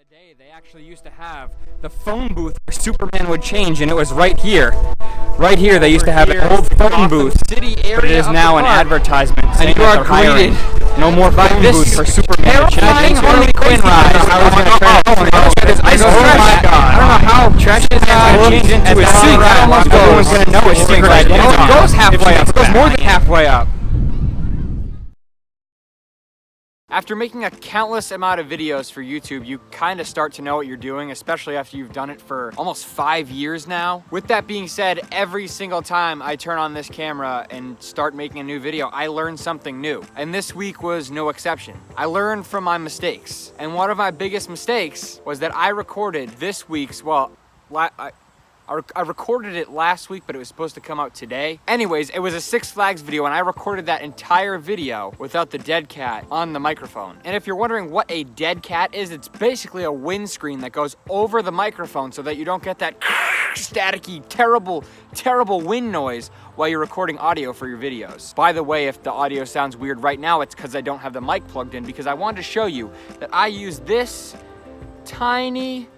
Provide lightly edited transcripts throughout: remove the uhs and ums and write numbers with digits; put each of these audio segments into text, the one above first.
the day, they actually used to have the phone booth where Superman would change, and it was right here. Right here, they used to have an old phone booth, but it is now an advertisement saying that they're hiring. No more phone booth for Superman to change into. Harley Quinn ride. I don't know how trash is going to change into a suit. Everyone's going to know his secret identity. It goes halfway up. It goes more than halfway up. After making a countless amount of videos for YouTube, you kind of start to know what you're doing, especially after you've done it for almost 5 years now. With that being said, every single time I turn on this camera and start making a new video, I learn something new. And this week was no exception. I learned from my mistakes. And one of my biggest mistakes was that I recorded this week's, I recorded it last week, but it was supposed to come out today. Anyways, it was a Six Flags video, and I recorded that entire video without the dead cat on the microphone. And if you're wondering what a dead cat is, it's basically a windscreen that goes over the microphone so that you don't get that staticky, terrible wind noise while you're recording audio for your videos. By the way, if the audio sounds weird right now, it's because I don't have the mic plugged in, because I wanted to show you that I use this tiny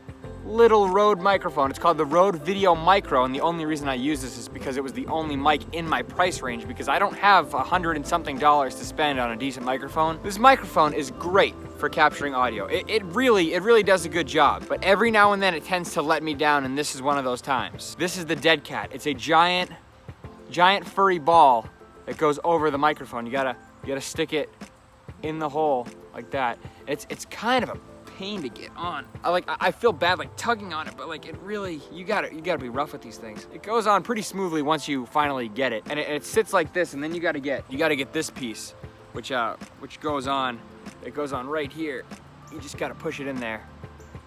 little Rode microphone. It's called the Rode Video Micro, and the only reason I use this is because it was the only mic in my price range, because I don't have $100 and something to spend on a decent microphone. This microphone is great for capturing audio. It really does a good job, but every now and then it tends to let me down, and this is one of those times. This is the dead cat. It's a giant furry ball that goes over the microphone. You gotta stick it in the hole like that. It's kind of a pain to get on. I feel bad like tugging on it, but like it really, you gotta be rough with these things. It goes on pretty smoothly once you finally get it, and it sits like this, and then you gotta get this piece, which goes on. It goes on right here. You just gotta push it in there,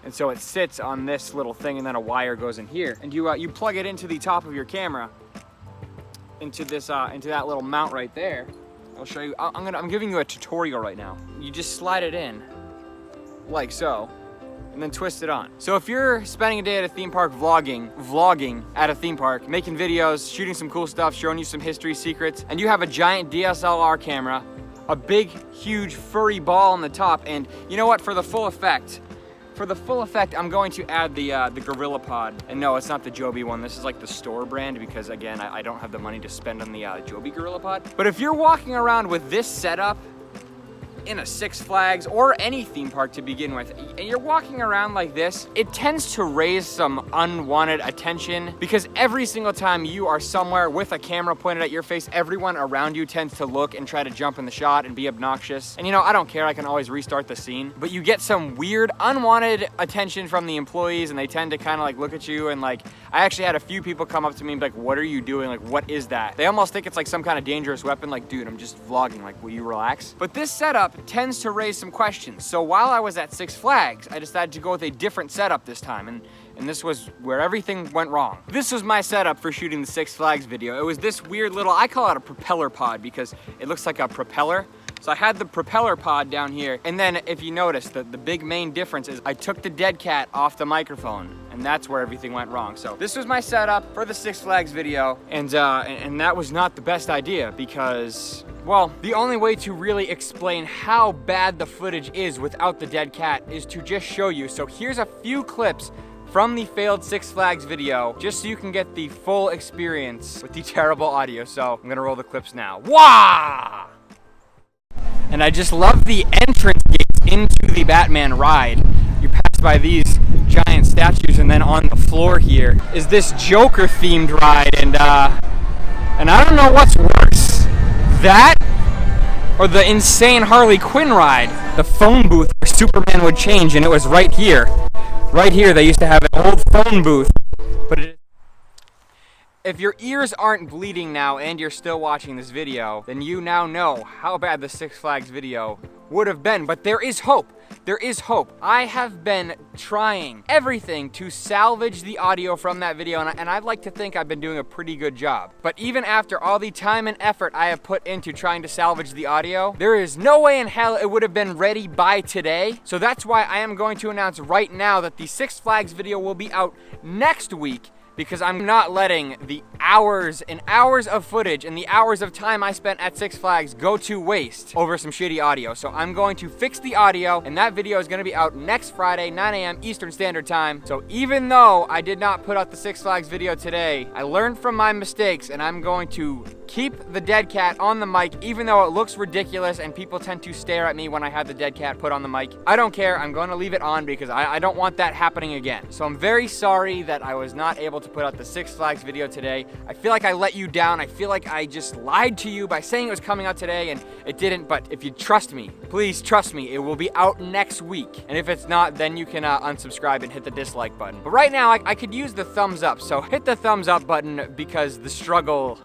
and so it sits on this little thing, and then a wire goes in here, and you plug it into the top of your camera, into that little mount right there. I'll show you. I'm giving you a tutorial right now. You just slide it in like so, and then twist it on. So if you're spending a day at a theme park vlogging at a theme park, making videos, shooting some cool stuff, showing you some history secrets, and you have a giant DSLR camera, a big, huge, furry ball on the top, and you know what, for the full effect, I'm going to add the Gorilla Pod. And no, it's not the Joby one. This is like the store brand, because again, I don't have the money to spend on the Joby Gorilla Pod. But if you're walking around with this setup in a Six Flags or any theme park to begin with, and you're walking around like this, it tends to raise some unwanted attention, because every single time you are somewhere with a camera pointed at your face, everyone around you tends to look and try to jump in the shot and be obnoxious. And you know, I don't care, I can always restart the scene, but you get some weird unwanted attention from the employees, and they tend to kind of like look at you, and like, I actually had a few people come up to me and be like, what are you doing? Like, what is that? They almost think it's like some kind of dangerous weapon. Like, dude, I'm just vlogging, like, will you relax? But this setup tends to raise some questions. So while I was at Six Flags, I decided to go with a different setup this time, and this was where everything went wrong. This was my setup for shooting the Six Flags video. It was this weird little, I call it a propeller pod, because it looks like a propeller. So I had the propeller pod down here, and then if you notice, the big main difference is I took the dead cat off the microphone, and that's where everything went wrong. So this was my setup for the Six Flags video, and that was not the best idea, because, well, the only way to really explain how bad the footage is without the dead cat is to just show you. So here's a few clips from the failed Six Flags video, just so you can get the full experience with the terrible audio. So I'm gonna roll the clips now. Wah! And I just love the entrance gates into the Batman ride. You pass by these giant statues, and then on the floor here is this Joker themed ride, and I don't know what's worse, that or the insane Harley Quinn ride. The phone booth where Superman would change, and it was right here. Right here, they used to have an old phone booth, but if your ears aren't bleeding now and you're still watching this video, then you now know how bad the Six Flags video would have been. But there is hope. There is hope. I have been trying everything to salvage the audio from that video, and I'd like to think I've been doing a pretty good job. But even after all the time and effort I have put into trying to salvage the audio, there is no way in hell it would have been ready by today. So that's why I am going to announce right now that the Six Flags video will be out next week. because I'm not letting the hours and hours of footage and the hours of time I spent at Six Flags go to waste over some shitty audio. So I'm going to fix the audio, and that video is going to be out next Friday, 9 a.m. Eastern Standard Time. So even though I did not put out the Six Flags video today, I learned from my mistakes, and I'm going to keep the dead cat on the mic, even though it looks ridiculous and people tend to stare at me when I have the dead cat put on the mic. I don't care. I'm going to leave it on because I don't want that happening again. So I'm very sorry that I was not able to put out the Six Flags video today. I feel like I let you down. I feel like I just lied to you by saying it was coming out today and it didn't. But if you trust me, please trust me, it will be out next week. And if it's not, then you can unsubscribe and hit the dislike button. But right now, I could use the thumbs up. So hit the thumbs up button because the struggle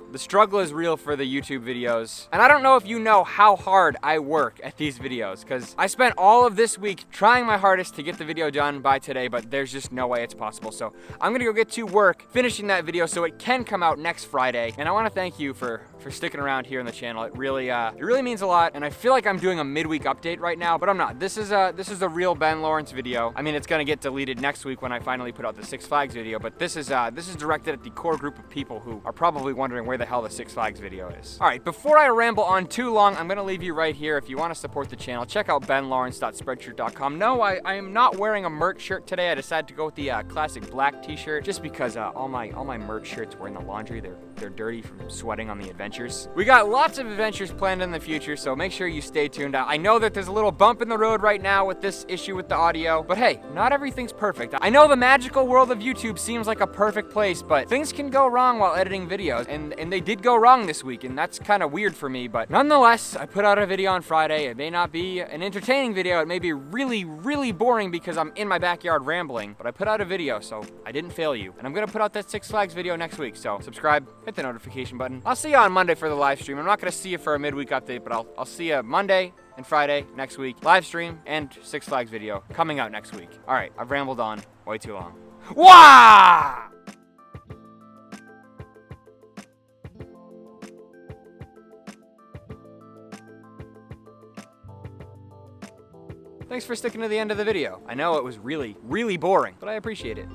is real for the YouTube videos. And I don't know if you know how hard I work at these videos, because I spent all of this week trying my hardest to get the video done by today, but there's just no way it's possible. So I'm gonna go get to work finishing that video so it can come out next Friday. And I want to thank you for sticking around here on the channel. It really means a lot. And I feel like I'm doing a midweek update right now, but I'm not. This is a real Ben Laurence video. I mean, it's gonna get deleted next week when I finally put out the Six Flags video, but this is directed at the core group of people who are probably wondering where the hell the Six Flags video is. All right, before I ramble on too long, I'm gonna leave you right here. If you want to support the channel, check out benlawrence.spreadshirt.com. No, I am not wearing a merch shirt today. I decided to go with the classic black t-shirt just because all my merch shirts were in the laundry. They're dirty from sweating on the adventures. We got lots of adventures planned in the future, so make sure you stay tuned. I know that there's a little bump in the road right now with this issue with the audio, but hey, not everything's perfect. I know the magical world of YouTube seems like a perfect place, but things can go wrong while editing videos, and they did go wrong this week, and that's kind of weird for me, but nonetheless, I put out a video on Friday. It may not be an entertaining video. It may be really, really boring because I'm in my backyard rambling, but I put out a video, so I didn't fail you. And I'm gonna put out that Six Flags video next week, so subscribe, hit the notification button. I'll see you on Monday for the live stream. I'm not gonna see you for a midweek update, but I'll see you Monday and Friday next week. Live stream and Six Flags video coming out next week. All right, I've rambled on way too long. Wah! Thanks for sticking to the end of the video. I know it was really, really boring, but I appreciate it.